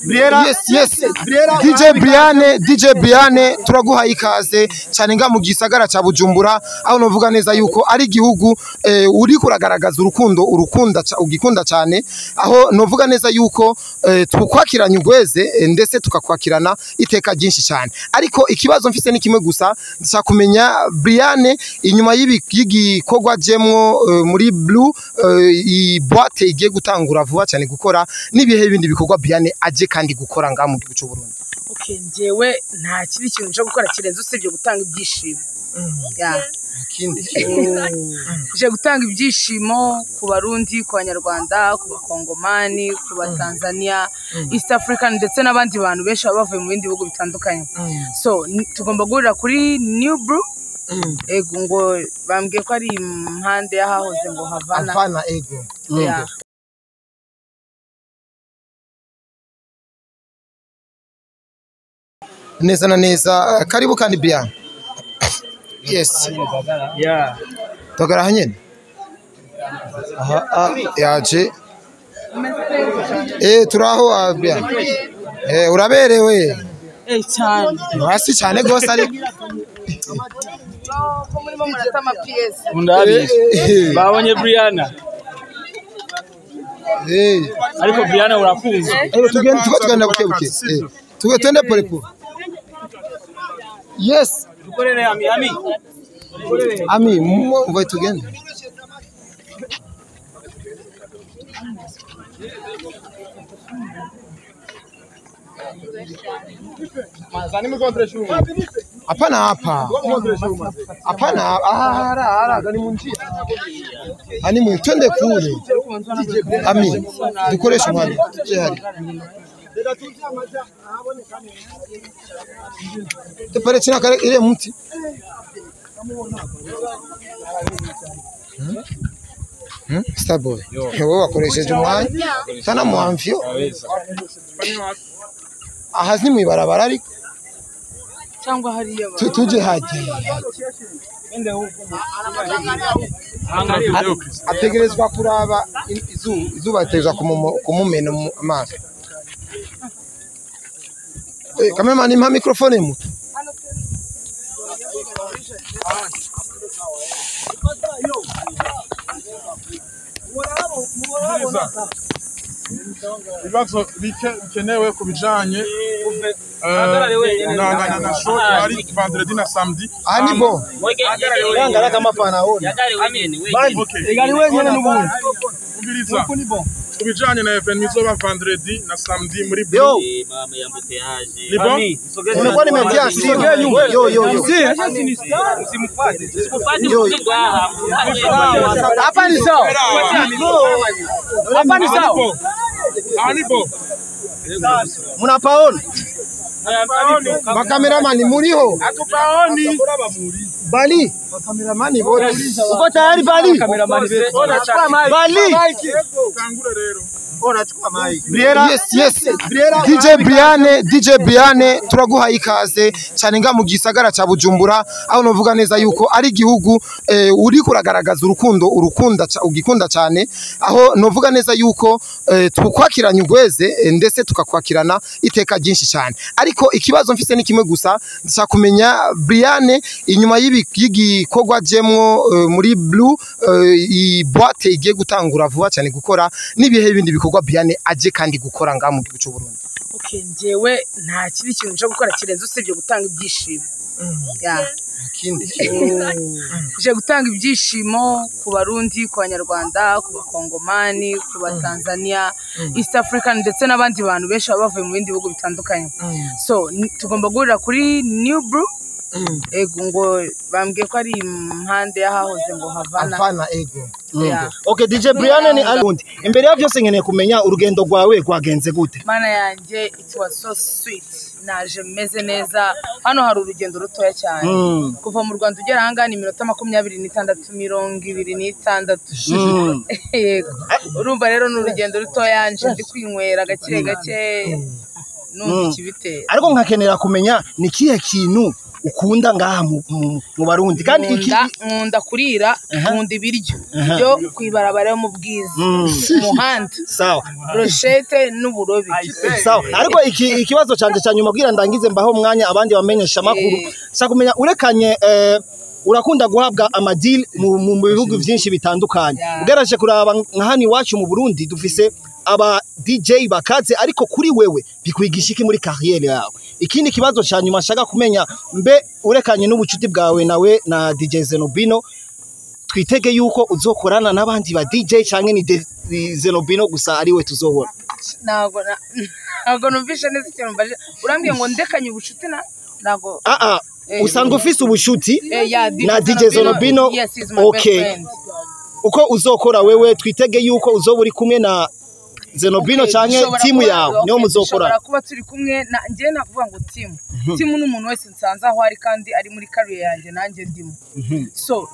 Yes. DJ BRIANNE turaguhaye ikaze cyane nga mu gisagara ca Bujumbura aho novuga neza yuko ari igihugu uri kuragaragaza urukundo ugikunda cyane aho novuga neza yuko tukwakiranye ugweze ndetse tukakwakirana iteka ryinshi cyane ariko ikibazo mfise ni kimwe gusa nshaka kumenya BRIANNE inyuma y'igikorwa jemwo muri Blue i boîte igiye gutangura vuba cyane gukora nibihe bindi bikorwa BRIANNE aje kandi gukora nga mu gihugu cy'u Burundi. Okay, njewe nta kindi kintu cyo gukora kirenze usibye gutanga ibyishimo. Kindi je gutanga ibyishimo ku Barundi, ku Banyarwanda, ku Bakongomani, ku Batanzania, East African ndetse n'abandi bantu benshi bavuye mu bindi bihugu bitandukanye. So tugomba guhurira kuri New Brew. Ego ngo bambwiye ko ari impande yahahoze ngo Havana. Ego. Neza na neza karibu kandi BRIANNE. Yes. Yeah. Togara hanyene. Yaje. Turaho BRIANNE. Uraberewe. Cyane. Hasi cyane gose ari. Ko muri mo muratama PS. Undabi. Babonye BRIANNE. Ariko BRIANNE urafunze. Tugenda bukebuke. Tugende pole pole. Yes. Dukorere ami. Ami, mwe tugende. Mazani mkontre shuma. Hapana hapa. Hapana, ara gani munjia. Ani mwitende kule. Ami, dukoresha umwanya. Jehari. Tepare china kare ile mti. Starboy. Wewe wakoresheje umwanya. Sana mwamvyo. Ahazi mwibarabara ariko Cyangwa hariya tuje haje. Ategerezwa kuraba izuba teza kumumena amaso. Kamera ni microphone muto. Ibibazo bikenewe kubijanye na show ari vendredi na samedi. Ani bo. Yangara kama pana woni. Igari wenyene n'ubundi. Ubiriza. Kubijanye na event izoba vendredi na samedi muri Blue. Mama yambuteaje. Ni bon? Nimekuwa nimetia simu. Yo. Usimfuate. hapa ni sawa. Hapa ni sawa. Ani bo. Munapaona? Makameramani muriho? Hatupaoni. Bali. Makameramani wote. Uko tayari Bali? Kameramani wetu. Bali. Kangura rero. Yes. DJ BRIANNE turaguhaye ikaze cyane nga mu gisagara ca Bujumbura aho novuga neza yuko ari igihugu uri kuragaragaza urukundo ugikunda cyane aho novuga neza yuko tukwakiranye ugweze ndetse tukakwakirana iteka ryinshi cyane ariko ikibazo mfise ni kimwe gusa nshaka kumenya BRIANNE inyuma y'igikorwa jemwo muri Blue i boîte igiye gutangura vuba cyane gukora nibihe bindi bikorwa BRIANNE aje kandi gukora nga mu gihugu cy'u Burundi. Okay, njewe nta kindi kintu cyo gukora kirenze usibye gutanga ibyishimo. Kindi Je gutanga ibyishimo ku Barundi, ku Banyarwanda, ku Bakongomani, ku Batanzania, East African ndetse n'abandi bantu benshi bavuye mu bindi bihugu bitandukanye. So tugomba guhurira kuri New Brew. Ego ngo bambwiye ko ari impande yahahoze ngo Havana. Ego. Okay, DJ BRIANNE ni alundi. Imbere ya byose nkeneye kumenya urugendo rwawe rwagenze gute? Mana yanjye it was so sweet. Naje meze neza. Hano hari urugendo rutoya cyane. Kuva mu Rwanda ugera hanga ni minota 26 26. Yego. Urumva rero n'urugendo rutoya nje ndi kwinywera gake numva ikibitera. Ariko nkakenera kumenya ni kihe kintu ukunda ngaha mu Barundi kandi nkunda kurira nkunda ibiryo byo kwibarabara mu bwiza muhanda sawa brochette n'uburobi sawa ariko ikibazo canje cyanyuma bwira ndangize mbaho umwanya abandi bamenyesha makuru sakumenya urekanye urakunda guhabwa amadil mu bihugu byinshi bitandukanye ugeraje kuraba nka hani wacu mu Burundi dufise aba DJ bakaze ariko kuri wewe bikwigisha iki muri carrière yawe ikindi kibazo cyanyuma shaka kumenya mbe urekanye n'ubucuti bwawe nawe na DJ Zenobino twitege yuko uzokorana n'abandi ba DJ canke ni Zenobino gusa ari we tuzohora ntabwo numvishe neza ikintu mbaje urambwiye ngo ndekanye ubucuti ntabwo usanga ufise ubushuti na DJ Zenobino okay uko uzokora wewe twitege yuko uzoba uri kumwe na Zenobino canke timu yawe niyo muzokora kuba turi kumwe nje navuga ngo timu n'umuntu wese nsanze aho ari kandi ari muri career yanjye nanjye ndimo so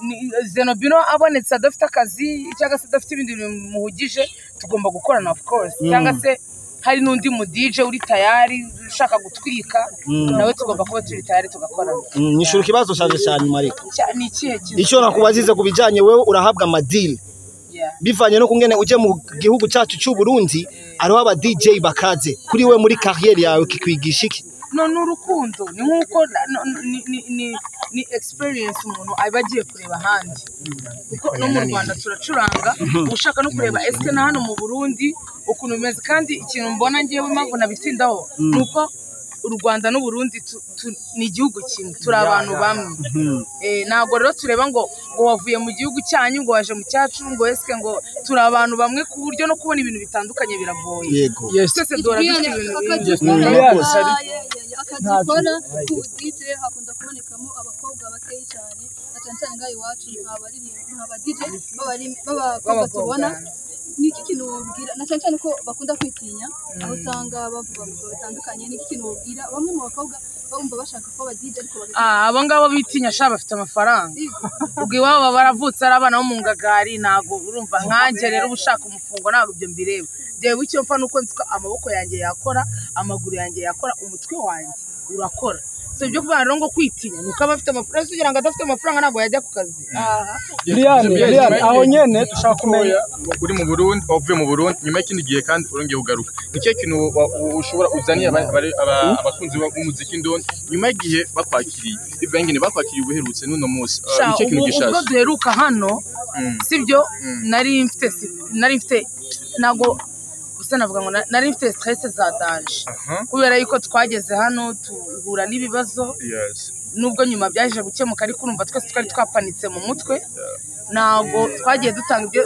Zenobino abonetse adafite akazi cyangwa se adafite ibindi bimuhugije tugomba gukorana of course cyangwa se hari n'undi mu DJ uri tayari ushaka gutwika nawe tugomba kuba turi tayari tugakorana nishura kibazo cyaje cyane Mariko ni ikihe icyo nakubazize kubijanye wewe urahabwa amadil bivanye no kungene uje mu gihugu cyacu cy'u Burundi ariho aba DJ bakaze kuri we muri carrière yawe kikwigisha iki n'urukundo ni nkuko ni experience umuntu aba agiye kureba handi kuko no mu Rwanda turacuranga ushaka no kureba eske na hano mu Burundi ukuntu bimeze kandi ikintu mbona ngiyewe mpamvu nabitindaho nuko u Rwanda n'u Burundi ni igihugu kimwe turi abantu bamwe ntabwo rero tureba ngo wavuye mu gihugu cyanyu ngo waje mu cyacu ngo eske ngo turi abantu bamwe ku buryo no kubona ibintu bitandukanye biragoye yego twese dora dufite akazikora ku DJ hakunda kubonekamo abakobwa bakeyi cyane cyane ngaho iwacu nk'aba DJ b'abakobwa tubona niki kintu wobwira na cyane ko bakunda kwitinya aho usanga bavuga bitandukanye niki kintu wobwira bamwe mu bakobwa bumva bashaka ko DJ ariko abo ngabo bitinya sha bafite amafaranga ubwo iwabo baravutse ari abana bo mu ngagari ntago urumva nkanjye rero ubushaka umufungo ntabwo ibyo mbireba jewe icyo mfa nuko nziko amaboko yanjye yakora amaguru yanjye yakora umutwe wanjye urakora so ibyo kuba rero ngo kwitinya nuko abafite amafaranga kugira ngo adafite amafaranga ntago yajya ku kazi Brianne aho nyene dushaka kumenya uri mu Burundi uvuye mu Burundi nyuma y'ikindi gihe kandi urongeye ugaruka nicyo kintu ushobora uzaniye abakunzi b'umuziki ndoni nyuma y'igihe bakwakiriye ivangene bakwakiriye ubuherutse n'uno munsi nicyo kintu gishaje ubwo duheruka hano sibyo nari mfite nago navuga ngo nari mfite stress za danje kubera yuko twageze hano tuhura n'ibibazo nubwo nyuma byaje gukemuka ariko urumva twese twari twapanitse mu mutwe nago twagiye dutanga ibyo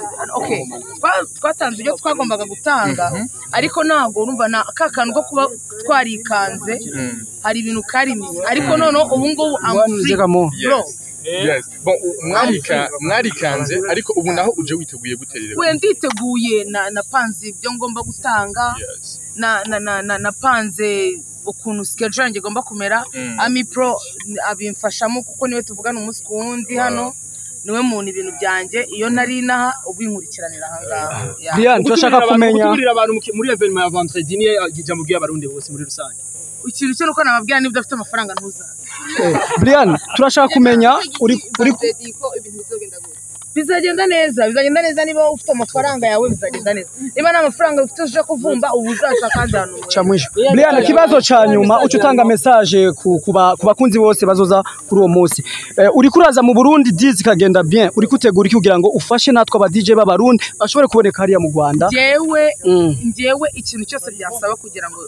twatanze ibyo twagombaga gutanga ariko nago urumva na kakantu ko kuba twarikanze hari ibintu karimize ariko noneho ubu ngubu bro yes bon mwarikanze ariko ubu naho uje witeguye guterera we nditeguye na panze ibyo ngomba gutanga na panze ukuntu schedule yanjye igomba kumera ami pro abimfashamo kuko niwe tuvugana umunsi ku wundi hano niwe muntu ibintu byanjye iyo nari naha ubinkurikiranira ahangaha Brianne turashaka kumenya abantu muri evenement ya vendredi ni ijambo ry'abarundi bose muri rusange ikintu cyo nuko nababwira niba udafite amafaranga ntuza Brianne turashaka kumenya uri bizagenda neza niba ufite amafaranga yawe bizagenda neza niba nta mafaranga ufite uje kuvumba ubu uzaza kandi hano chamwisho Brianne ikibazo ca nyuma uca utanga message ku bakunzi bose bazoza kuri uwo munsi uri kuraza mu Burundi dizi kagenda bien uri kutegura iki kugira ngo ufashe natwe aba DJ b'abarundi bashobore kuboneka hariya mu Rwanda ngewe ikintu cyose byasaba kugira ngo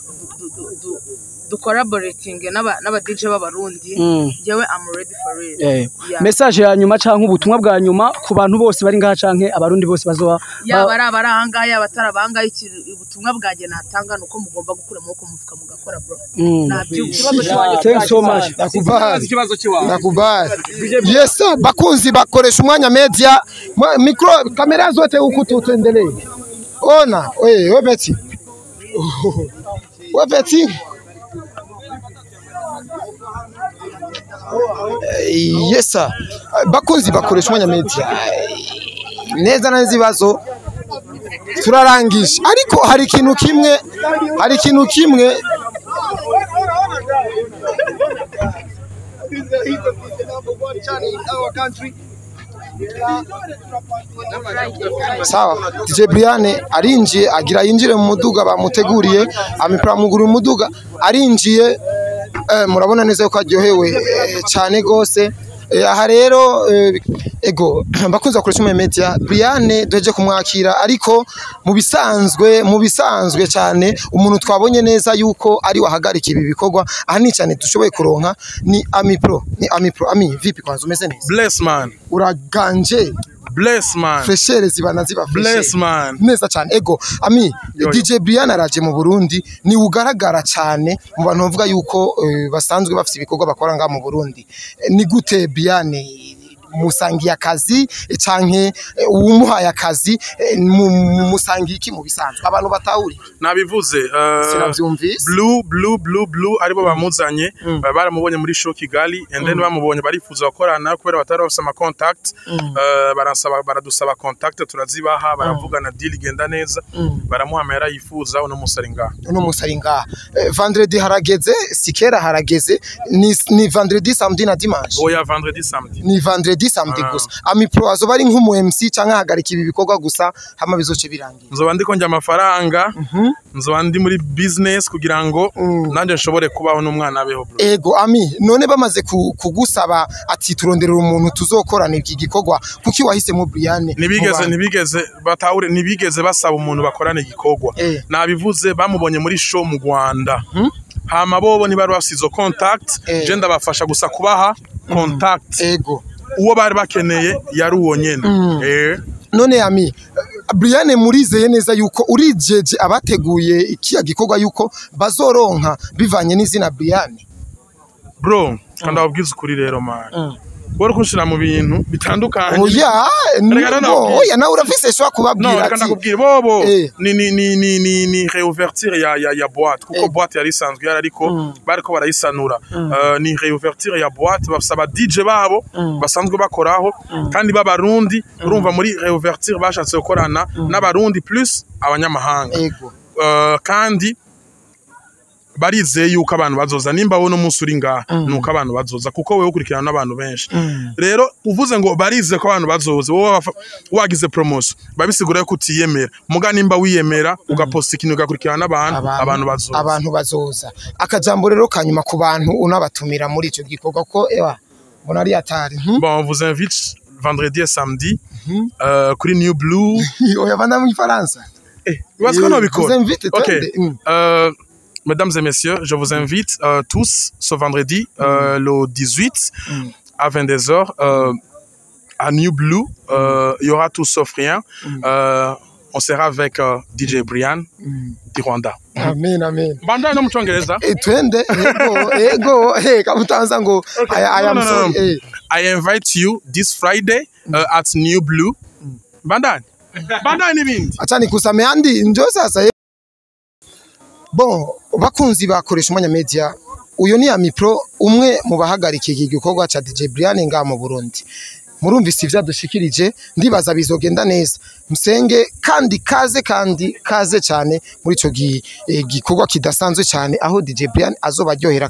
collaborating n'aba DJ b'abarundi jewe I'm ready for it message ya nyuma canke ubutumwa bwa nyuma ku bantu bose bari ngaha canke abarundi bose bazoba yaba arahanga yaba atarabanga ubutumwa bwanjye natanga nuko mugomba gukura mu ko mufuka mugakora bro nabyo ikibazo cy'wanjye thanks so much ikibazo cy'wanjye nakubali yes bakunzi bakoresha umwanya media micro kamera zote huku tuendelee ona wewe beti yes bakunzi bakoresha umwanya media neza neza ibibazo turarangije ariko hari ikintu kimwe the number one channel in our country. Sawa DJ Brianne arinjiye agira yinjire mu muduga bamuteguriye amipra muguru umuduga arinjiye murabona neza ko aryohewe cyane gose aha rero ego bakunze akoresha media Brianne doje kumwakira ariko mu bisanzwe cyane umuntu twabonye neza yuko ari wahagarika ibi bikorwa aha ni cyane dushoboye kuronka ni Ami Pro Ami vipi kwanza umeze neza Bless man uraganje Bless man freshere zibana ziba Bless man neza cyane ego Ami DJ Brianne araje mu Burundi ni ugaragara cyane mu bantu bavuga yuko basanzwe bafite ibikorwa bakora nga mu Burundi ni gute Brianne musangiye akazi canke umuhaye akazi musangiye iki mu bisanzwe abantu batahuri nabivuze blue aribo bamuzanye baramubonye muri show Kigali and then bamubonye barifuza gukorana kubera batari bafite ama contact baradusaba contact turazibaha baravugana deal igenda neza baramuhamera yifuza uno musaringa vendredi harageze sikera harageze ni vendredi samedi na dimanche oya vendredi samedi ni vendredi samedi gusa Ami Pro azoba ari nk'umu MC cyangwa hagarika ibi bikorwa gusa hama bizoce birangiye nzoba ndiko njya amafaranga nzoba ndi muri business kugira ngo nanje nshobore kubaho n'umwana abeho bro ego Ami none bamaze kugusaba ati turonderera umuntu tuzokorana iki gikorwa kuki wahise mu Brianne ntibigeze basaba umuntu bakorana igikorwa nabivuze bamubonye muri show mu Rwanda hama bobo ntibari bafite contact je ndabafasha gusa kubaha contact ego uwo bari bakeneye yari uwo nyene none Ami Brianne murizeye neza yuko urijeje abateguye ikiya gikorwa yuko bazoronka bivanye n'izina Brianne bro kandi ababwiza ukuri rero man bora kunshira mu bintu bitandukanye oya nawe urafise shwa kubabwira ati bobo ni réouverture ya boîte kuko boîte yari sanzwe yari ariko bariko barayisanura ni réouverture ya boîte basaba DJ babo basanzwe bakoraho kandi b'abarundi urumva muri réouverture bashatse gukorana n'abarundi plus abanyamahanga kandi barizeye yuko abantu bazoza nimba wono munsi uri ngaha nuko abantu bazoza kuko wewe ukurikirana n'abantu benshi rero uvuze ngo barize ko abantu bazoza wowe wagize promotion babisigura yuko utiyemera muga nimba wiyemera ugaposta ikintu ugakurikirana abantu bazoza akajambo rero kanyuma ku bantu unabatumira muri ico gikorwa ko mbona ari atari bon vous invite vendredi et samedi kuri New Blue oya banda mu Faransa what's going on vous invite Mesdames et messieurs, je vous invite tous ce vendredi, le 18 à 22h à New Blue. Il y aura tout sauf rien. On sera avec DJ Brianne du Rwanda. Amen, amen. Banda no mchongereza. Twende ego kabutanza ngo I am sorry. I invite you this Friday at New Blue. Banda ni bindi. Acha nikusame andi njo sasa. Bon, bakunzi bakoresha umwanya media uyo ni Ami Pro umwe mu bahagarika iki gikorwa cha DJ Brianne nga mu Burundi murumvise ivyadushikirije ndibaza bizogenda neza musenge kandi kaze cyane muri ico gikorwa kidasanzwe cyane aho DJ Brianne azobaryohera